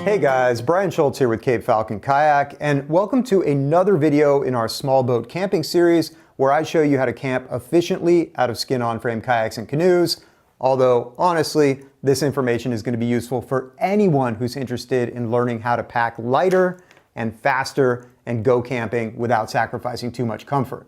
Hey guys, Brian Schultz here with Cape Falcon Kayak, and welcome to another video in our small boat camping series where I show you how to camp efficiently out of skin-on frame kayaks and canoes. Although, honestly, this information is going to be useful for anyone who's interested in learning how to pack lighter and faster and go camping without sacrificing too much comfort.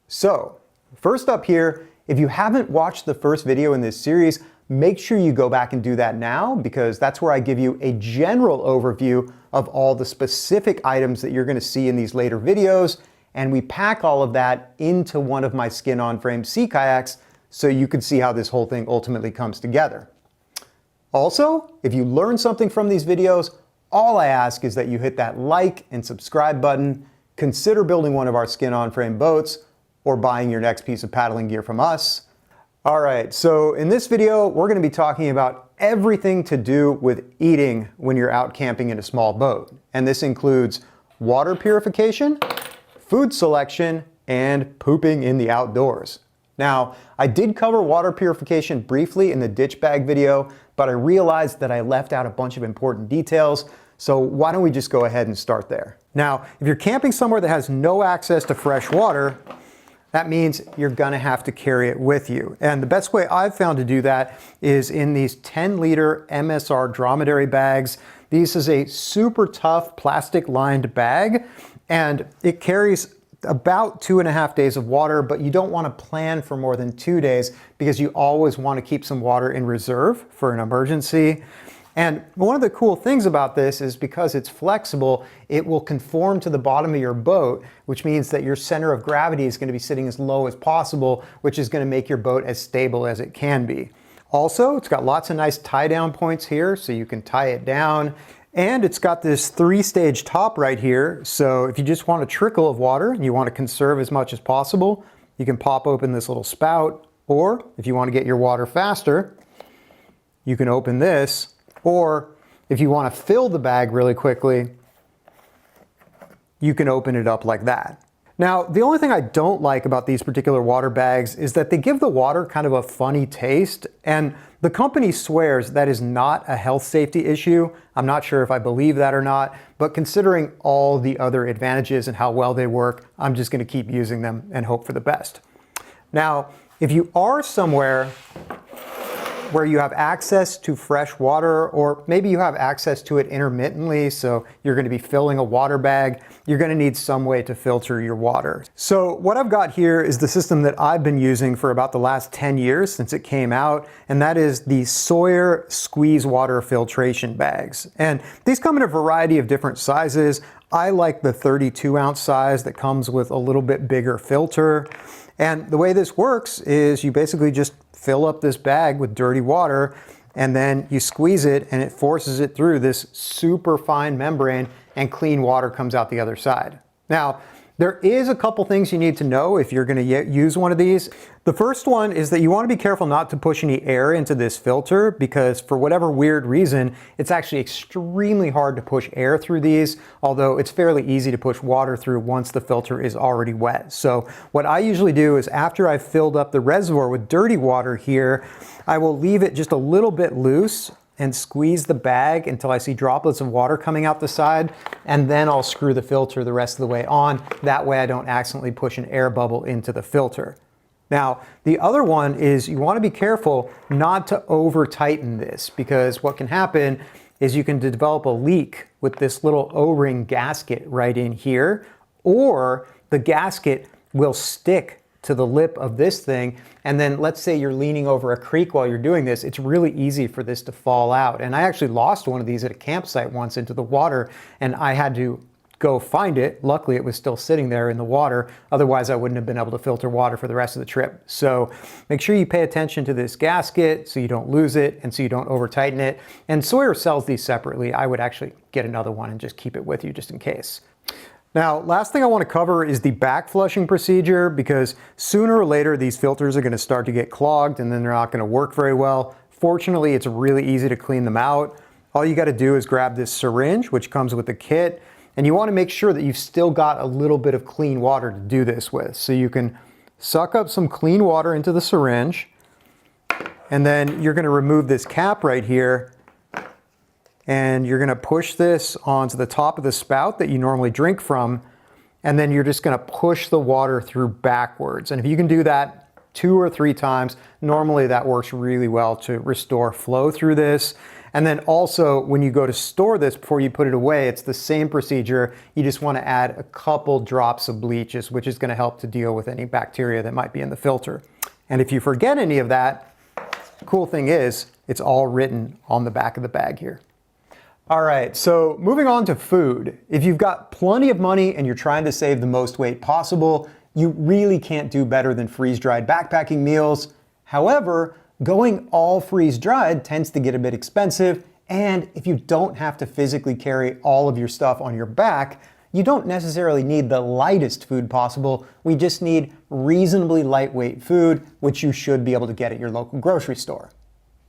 So, first up here, if you haven't watched the first video in this series, make sure you go back and do that now, because that's where I give you a general overview of all the specific items that you're going to see in these later videos, and we pack all of that into one of my skin-on frame sea kayaks so you can see how this whole thing ultimately comes together. Also, if you learn something from these videos, all I ask is that you hit that like and subscribe button, consider building one of our skin-on frame boats, or buying your next piece of paddling gear from us. Alright, so in this video, we're going to be talking about everything to do with eating when you're out camping in a small boat. And this includes water purification, food selection, and pooping in the outdoors. Now, I did cover water purification briefly in the ditch bag video, but I realized that I left out a bunch of important details, so why don't we just go ahead and start there. Now, if you're camping somewhere that has no access to fresh water, that means you're gonna have to carry it with you. And the best way I've found to do that is in these 10-liter MSR dromedary bags. This is a super tough plastic lined bag, and it carries about 2.5 days of water, but you don't wanna plan for more than 2 days because you always wanna keep some water in reserve for an emergency. And one of the cool things about this is because it's flexible, it will conform to the bottom of your boat, which means that your center of gravity is going to be sitting as low as possible, which is going to make your boat as stable as it can be. Also, it's got lots of nice tie down points here, so you can tie it down. And it's got this 3-stage top right here, so if you just want a trickle of water and you want to conserve as much as possible, you can pop open this little spout, or if you want to get your water faster, you can open this. Or if you want to fill the bag really quickly, you can open it up like that. Now, the only thing I don't like about these particular water bags is that they give the water kind of a funny taste, and the company swears that is not a health safety issue. I'm not sure if I believe that or not, but considering all the other advantages and how well they work, I'm just going to keep using them and hope for the best. Now, if you are somewhere where you have access to fresh water, or maybe you have access to it intermittently, so you're going to be filling a water bag, you're going to need some way to filter your water. So what I've got here is the system that I've been using for about the last 10 years since it came out, and that is the Sawyer squeeze water filtration bags. And these come in a variety of different sizes. I like the 32-ounce size that comes with a little bit bigger filter. And the way this works is you basically just fill up this bag with dirty water, and then you squeeze it and it forces it through this super fine membrane, and clean water comes out the other side. Now, there is a couple things you need to know if you're going to use one of these. The first one is that you want to be careful not to push any air into this filter, because for whatever weird reason, it's actually extremely hard to push air through these, although it's fairly easy to push water through once the filter is already wet. So what I usually do is after I've filled up the reservoir with dirty water here, I will leave it just a little bit loose and squeeze the bag until I see droplets of water coming out the side, and then I'll screw the filter the rest of the way on. That way I don't accidentally push an air bubble into the filter. Now, the other one is you want to be careful not to over tighten this, because what can happen is you can develop a leak with this little O-ring gasket right in here, or the gasket will stick to the lip of this thing, and then let's say you're leaning over a creek while you're doing this, it's really easy for this to fall out. And I actually lost one of these at a campsite once into the water, and I had to go find it. Luckily, it was still sitting there in the water. Otherwise, I wouldn't have been able to filter water for the rest of the trip. So make sure you pay attention to this gasket so you don't lose it and so you don't over tighten it. And Sawyer sells these separately. I would actually get another one and just keep it with you just in case. Now, last thing I want to cover is the back flushing procedure, because sooner or later these filters are going to start to get clogged and then they're not going to work very well. Fortunately, it's really easy to clean them out. All you got to do is grab this syringe, which comes with the kit, and you want to make sure that you've still got a little bit of clean water to do this with. So you can suck up some clean water into the syringe, and then you're going to remove this cap right here, and you're gonna push this onto the top of the spout that you normally drink from, and then you're just gonna push the water through backwards. And if you can do that 2 or 3 times, normally that works really well to restore flow through this. And then also, when you go to store this before you put it away, it's the same procedure. You just want to add a couple drops of bleach, which is going to help to deal with any bacteria that might be in the filter. And if you forget any of that, the cool thing is, it's all written on the back of the bag here. All right, so moving on to food. If you've got plenty of money and you're trying to save the most weight possible, you really can't do better than freeze-dried backpacking meals. However, going all freeze-dried tends to get a bit expensive, and if you don't have to physically carry all of your stuff on your back, you don't necessarily need the lightest food possible. We just need reasonably lightweight food, which you should be able to get at your local grocery store.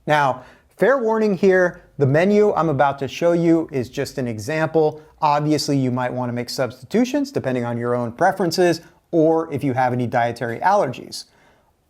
Now, fair warning here, the menu I'm about to show you is just an example. Obviously, you might want to make substitutions depending on your own preferences or if you have any dietary allergies.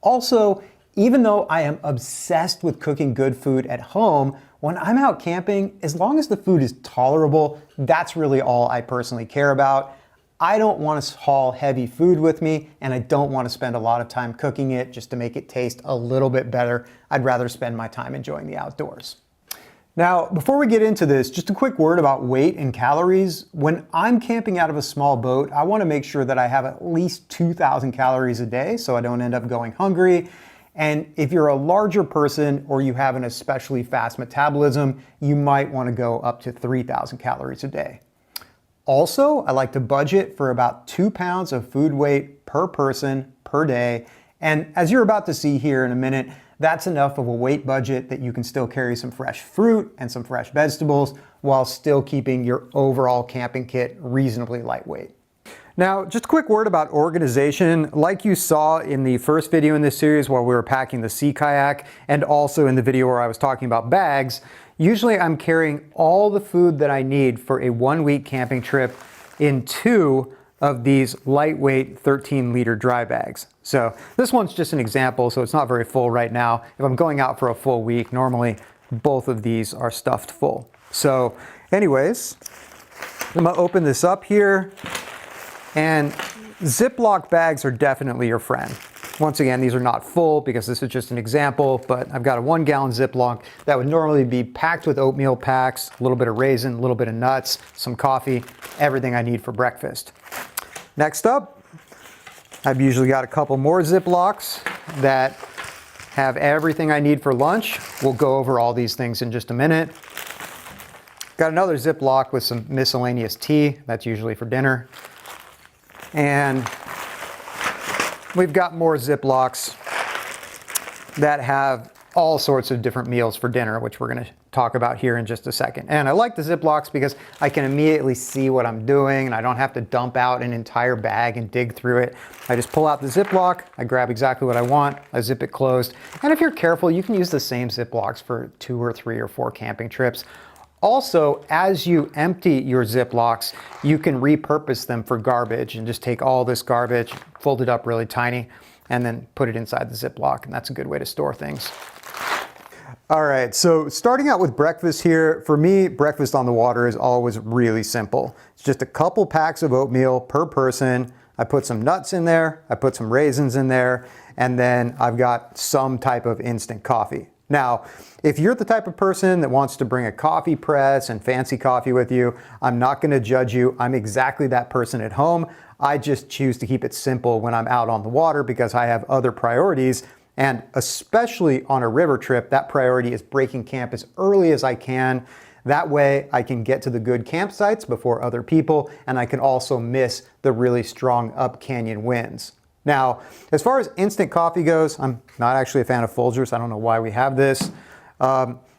Also, even though I am obsessed with cooking good food at home, when I'm out camping, as long as the food is tolerable, that's really all I personally care about. I don't want to haul heavy food with me, and I don't want to spend a lot of time cooking it just to make it taste a little bit better. I'd rather spend my time enjoying the outdoors. Now, before we get into this, just a quick word about weight and calories. When I'm camping out of a small boat, I want to make sure that I have at least 2,000 calories a day so I don't end up going hungry. And if you're a larger person or you have an especially fast metabolism, you might want to go up to 3,000 calories a day. Also, I like to budget for about 2 pounds of food weight per person per day. And as you're about to see here in a minute, that's enough of a weight budget that you can still carry some fresh fruit and some fresh vegetables while still keeping your overall camping kit reasonably lightweight. Now, just a quick word about organization. Like you saw in the first video in this series while we were packing the sea kayak, and also in the video where I was talking about bags, usually I'm carrying all the food that I need for a 1-week camping trip in 2 of these lightweight 13-liter dry bags. So this one's just an example, so it's not very full right now. If I'm going out for a full week, normally both of these are stuffed full. So anyways, I'm gonna open this up here. And Ziploc bags are definitely your friend. Once again, these are not full because this is just an example, but I've got a 1-gallon Ziploc that would normally be packed with oatmeal packs, a little bit of raisin, a little bit of nuts, some coffee, everything I need for breakfast. Next up, I've usually got a couple more Ziplocs that have everything I need for lunch. We'll go over all these things in just a minute. Got another Ziploc with some miscellaneous tea. That's usually for dinner. And we've got more Ziplocs that have all sorts of different meals for dinner, which we're going to talk about here in just a second. And I like the Ziplocs because I can immediately see what I'm doing and I don't have to dump out an entire bag and dig through it. I just pull out the Ziploc, I grab exactly what I want, I zip it closed. And if you're careful, you can use the same Ziplocs for 2 or 3 or 4 camping trips. Also, as you empty your Ziplocs, you can repurpose them for garbage and just take all this garbage, fold it up really tiny, and then put it inside the Ziploc, and that's a good way to store things. All right, so starting out with breakfast here, for me, breakfast on the water is always really simple. It's just a couple packs of oatmeal per person. I put some nuts in there, I put some raisins in there, and then I've got some type of instant coffee. Now, if you're the type of person that wants to bring a coffee press and fancy coffee with you, I'm not going to judge you. I'm exactly that person at home. I just choose to keep it simple when I'm out on the water because I have other priorities. And especially on a river trip, that priority is breaking camp as early as I can. That way I can get to the good campsites before other people, and I can also miss the really strong up canyon winds. Now, as far as instant coffee goes, I'm not actually a fan of Folgers. I don't know why we have this.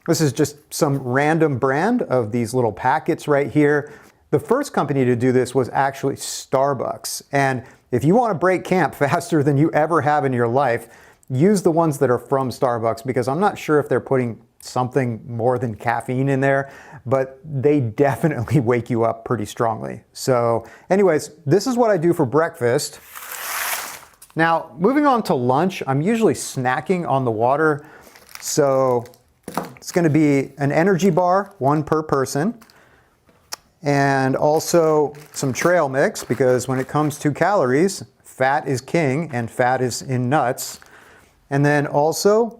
This is just some random brand of these little packets right here. The first company to do this was actually Starbucks. And if you want to break camp faster than you ever have in your life, use the ones that are from Starbucks, because I'm not sure if they're putting something more than caffeine in there, but they definitely wake you up pretty strongly. So anyways, this is what I do for breakfast. Now, moving on to lunch, I'm usually snacking on the water. So it's going to be an energy bar, one per person, and also some trail mix, because when it comes to calories, fat is king and fat is in nuts. And then also,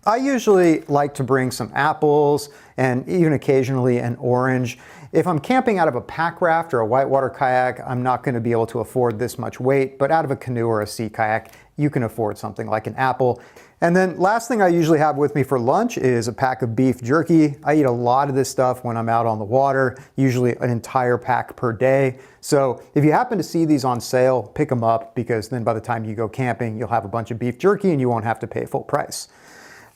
I usually like to bring some apples and even occasionally an orange. If I'm camping out of a pack raft or a whitewater kayak, I'm not going to be able to afford this much weight, but out of a canoe or a sea kayak, you can afford something like an apple. And then last thing I usually have with me for lunch is a pack of beef jerky. I eat a lot of this stuff when I'm out on the water, usually an entire pack per day. So if you happen to see these on sale, pick them up, because then by the time you go camping, you'll have a bunch of beef jerky and you won't have to pay full price.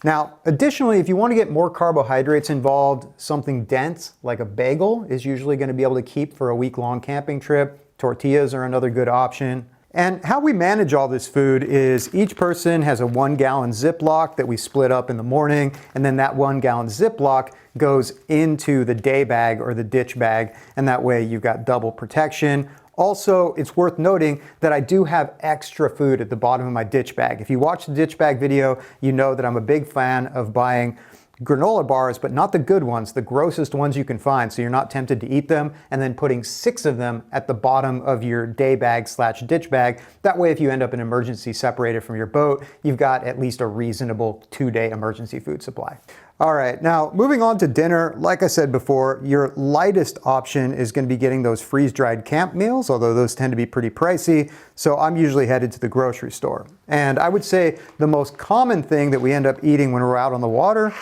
Now, additionally, if you want to get more carbohydrates involved, something dense like a bagel is usually going to be able to keep for a week-long camping trip. Tortillas are another good option. And how we manage all this food is each person has a 1-gallon Ziploc that we split up in the morning, and then that 1-gallon Ziploc goes into the day bag or the ditch bag, and that way you've got double protection. Also, it's worth noting that I do have extra food at the bottom of my ditch bag. If you watch the ditch bag video, you know that I'm a big fan of buying granola bars, but not the good ones, the grossest ones you can find, so you're not tempted to eat them, and then putting 6 of them at the bottom of your day bag / ditch bag. That way, if you end up in emergency separated from your boat, you've got at least a reasonable 2-day emergency food supply. All right, now moving on to dinner, like I said before, your lightest option is going to be getting those freeze-dried camp meals, although those tend to be pretty pricey, so I'm usually headed to the grocery store. And I would say the most common thing that we end up eating when we're out on the water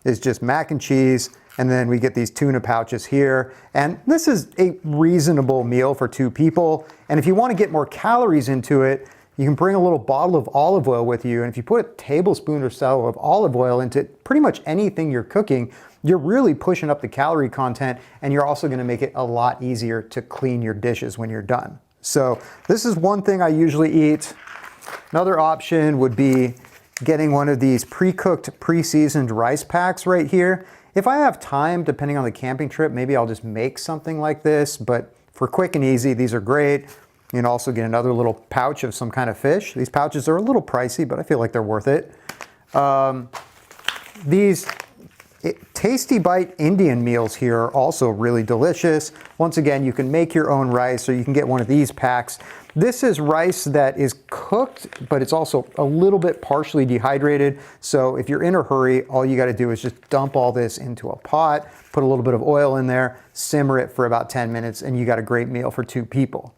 is just mac and cheese, and then we get these tuna pouches here. And this is a reasonable meal for 2 people. And if you want to get more calories into it, you can bring a little bottle of olive oil with you. And if you put a tablespoon or so of olive oil into pretty much anything you're cooking, you're really pushing up the calorie content, and you're also going to make it a lot easier to clean your dishes when you're done. So this is one thing I usually eat. Another option would be getting one of these pre-cooked, pre-seasoned rice packs right here. If I have time, depending on the camping trip, maybe I'll just make something like this, but for quick and easy, these are great. You can also get another little pouch of some kind of fish. These pouches are a little pricey, but I feel like they're worth it. These Tasty Bite Indian meals here are also really delicious. Once again, you can make your own rice, or you can get one of these packs. This is rice that is cooked, but it's also a little bit partially dehydrated. So if you're in a hurry, all you got to do is just dump all this into a pot, put a little bit of oil in there, simmer it for about 10 minutes, and you got a great meal for 2 people.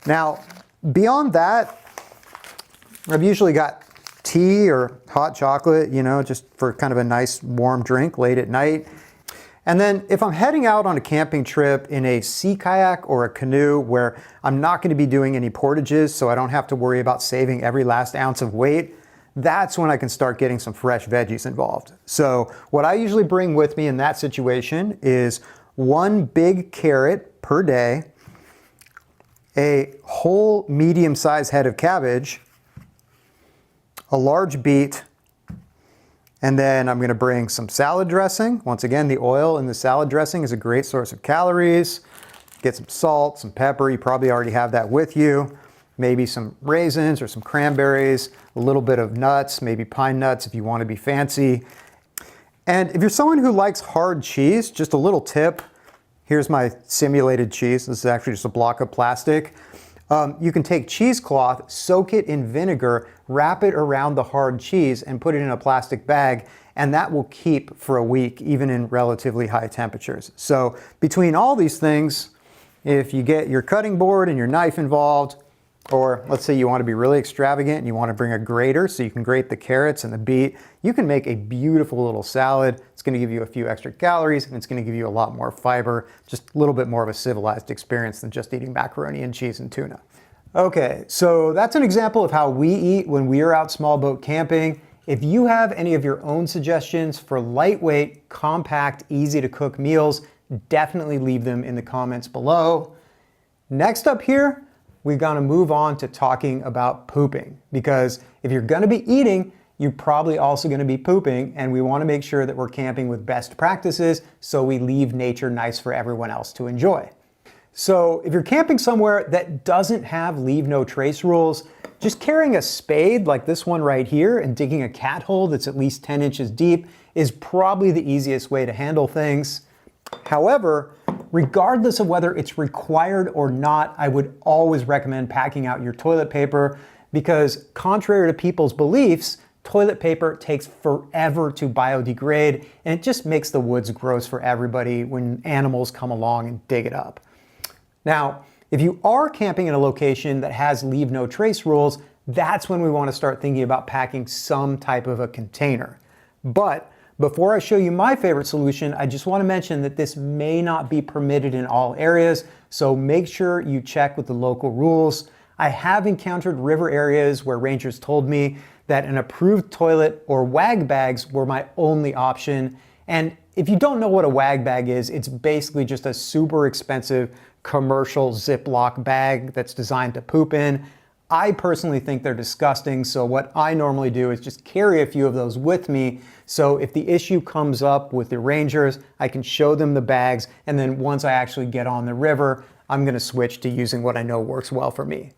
Now, beyond that, I've usually got tea or hot chocolate, you know, just for kind of a nice warm drink late at night. And then if I'm heading out on a camping trip in a sea kayak or a canoe where I'm not going to be doing any portages, so I don't have to worry about saving every last ounce of weight, that's when I can start getting some fresh veggies involved. So what I usually bring with me in that situation is 1 big carrot per day, a whole medium-sized head of cabbage, a large beet, and then I'm going to bring some salad dressing. Once again, the oil in the salad dressing is a great source of calories. Get some salt, some pepper. You probably already have that with you. Maybe some raisins or some cranberries, a little bit of nuts, maybe pine nuts if you want to be fancy. And if you're someone who likes hard cheese, just a little tip. Here's my simulated cheese. This is actually just a block of plastic. You can take cheesecloth, soak it in vinegar, wrap it around the hard cheese, and put it in a plastic bag, and that will keep for a week, even in relatively high temperatures. So between all these things, if you get your cutting board and your knife involved, or let's say you want to be really extravagant and you want to bring a grater so you can grate the carrots and the beet, you can make a beautiful little salad. It's going to give you a few extra calories, and it's going to give you a lot more fiber, just a little bit more of a civilized experience than just eating macaroni and cheese and tuna. Okay, so that's an example of how we eat when we are out small boat camping. If you have any of your own suggestions for lightweight, compact, easy to cook meals, definitely leave them in the comments below. Next up here, we're going to move on to talking about pooping, because if you're going to be eating, you're probably also going to be pooping, and we want to make sure that we're camping with best practices so we leave nature nice for everyone else to enjoy. So if you're camping somewhere that doesn't have leave no trace rules, just carrying a spade like this one right here and digging a cat hole that's at least 10 inches deep is probably the easiest way to handle things. However, regardless of whether it's required or not, I would always recommend packing out your toilet paper because contrary to people's beliefs, toilet paper takes forever to biodegrade and it just makes the woods gross for everybody when animals come along and dig it up. Now, if you are camping in a location that has leave no trace rules, that's when we want to start thinking about packing some type of a container. But before I show you my favorite solution, I just want to mention that this may not be permitted in all areas, so make sure you check with the local rules. I have encountered river areas where rangers told me that an approved toilet or wag bags were my only option. And if you don't know what a wag bag is, it's basically just a super expensive commercial Ziploc bag that's designed to poop in. I personally think they're disgusting, so what I normally do is just carry a few of those with me, so if the issue comes up with the rangers, I can show them the bags, and then once I actually get on the river, I'm gonna switch to using what I know works well for me.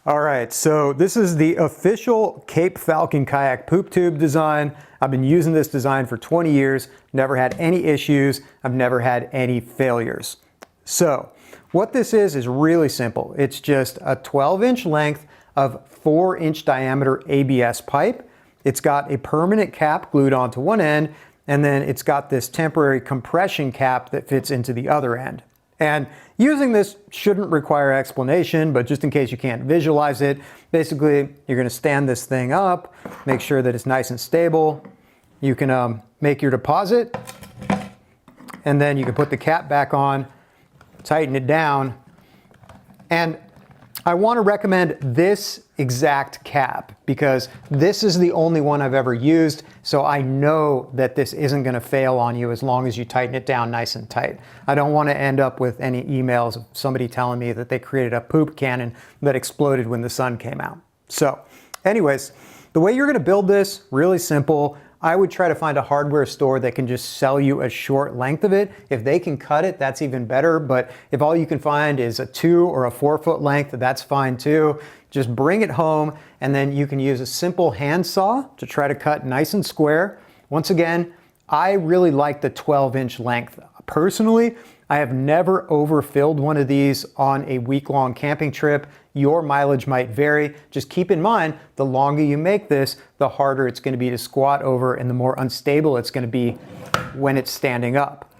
All right, so this is the official Cape Falcon kayak poop tube design. I've been using this design for 20 years, never had any issues, I've never had any failures. So, what this is really simple. It's just a 12-inch length of 4-inch diameter ABS pipe. It's got a permanent cap glued onto one end, and then it's got this temporary compression cap that fits into the other end. And using this shouldn't require explanation, but just in case you can't visualize it, basically you're gonna stand this thing up, make sure that it's nice and stable. You can make your deposit, and then you can put the cap back on, tighten it down, and I want to recommend this exact cap because this is the only one I've ever used, so I know that this isn't going to fail on you as long as you tighten it down nice and tight. I don't want to end up with any emails of somebody telling me that they created a poop cannon that exploded when the sun came out. So anyways, the way you're going to build this, really simple. I would try to find a hardware store that can just sell you a short length of it. If they can cut it, that's even better. But if all you can find is a 2 or a 4 foot length, that's fine too. Just bring it home and then you can use a simple hand saw to try to cut nice and square. Once again, I really like the 12-inch length. Personally, I have never overfilled one of these on a week-long camping trip. Your mileage might vary. Just keep in mind, the longer you make this, the harder it's going to be to squat over and the more unstable it's going to be when it's standing up.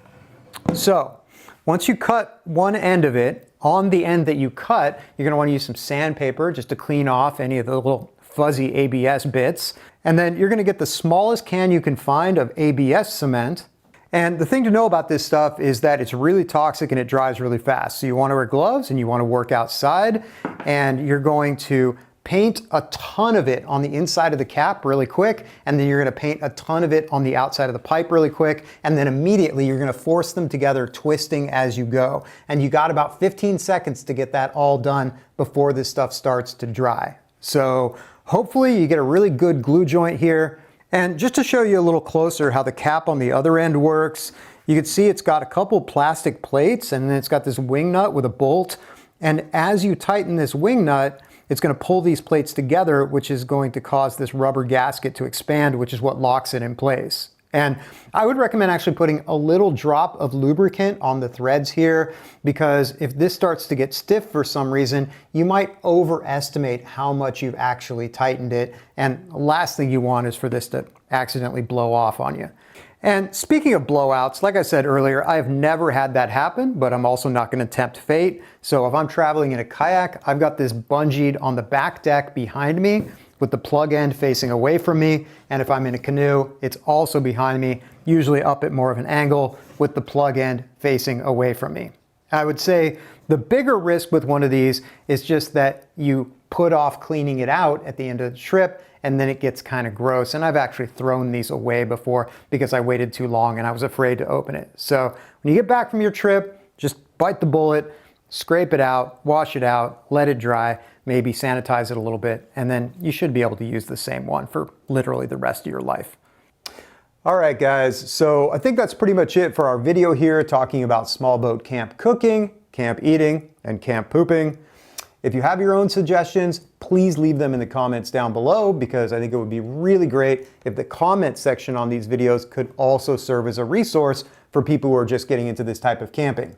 So once you cut one end of it, on the end that you cut, you're going to want to use some sandpaper just to clean off any of the little fuzzy ABS bits. And then you're going to get the smallest can you can find of ABS cement. And the thing to know about this stuff is that it's really toxic and it dries really fast. So you want to wear gloves and you want to work outside, and you're going to paint a ton of it on the inside of the cap really quick, and then you're going to paint a ton of it on the outside of the pipe really quick, and then immediately you're going to force them together, twisting as you go. And you got about 15 seconds to get that all done before this stuff starts to dry. So hopefully you get a really good glue joint here. And just to show you a little closer how the cap on the other end works, you can see it's got a couple plastic plates and then it's got this wing nut with a bolt. And as you tighten this wing nut, it's going to pull these plates together, which is going to cause this rubber gasket to expand, which is what locks it in place. And I would recommend actually putting a little drop of lubricant on the threads here, because if this starts to get stiff for some reason, you might overestimate how much you've actually tightened it. And the last thing you want is for this to accidentally blow off on you. And speaking of blowouts, like I said earlier, I have never had that happen, but I'm also not going to tempt fate. So if I'm traveling in a kayak, I've got this bungeed on the back deck behind me, with the plug end facing away from me. And if I'm in a canoe, it's also behind me, usually up at more of an angle with the plug end facing away from me. I would say the bigger risk with one of these is just that you put off cleaning it out at the end of the trip and then it gets kind of gross. And I've actually thrown these away before because I waited too long and I was afraid to open it. So when you get back from your trip, just bite the bullet, scrape it out, wash it out, let it dry, maybe sanitize it a little bit, and then you should be able to use the same one for literally the rest of your life. All right, guys, so I think that's pretty much it for our video here talking about small boat camp cooking, camp eating, and camp pooping. If you have your own suggestions, please leave them in the comments down below, because I think it would be really great if the comment section on these videos could also serve as a resource for people who are just getting into this type of camping.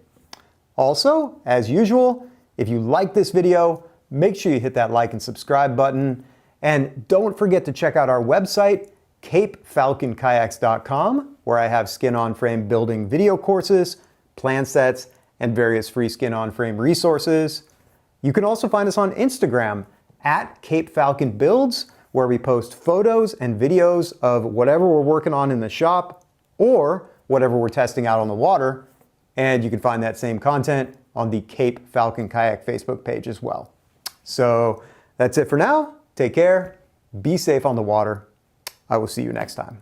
Also, as usual, if you like this video, make sure you hit that like and subscribe button. And don't forget to check out our website, capefalconkayaks.com, where I have skin-on-frame building video courses, plan sets, and various free skin-on-frame resources. You can also find us on Instagram at Cape Falcon Builds, where we post photos and videos of whatever we're working on in the shop or whatever we're testing out on the water. And you can find that same content on the Cape Falcon Kayak Facebook page as well. So that's it for now. Take care. Be safe on the water. I will see you next time.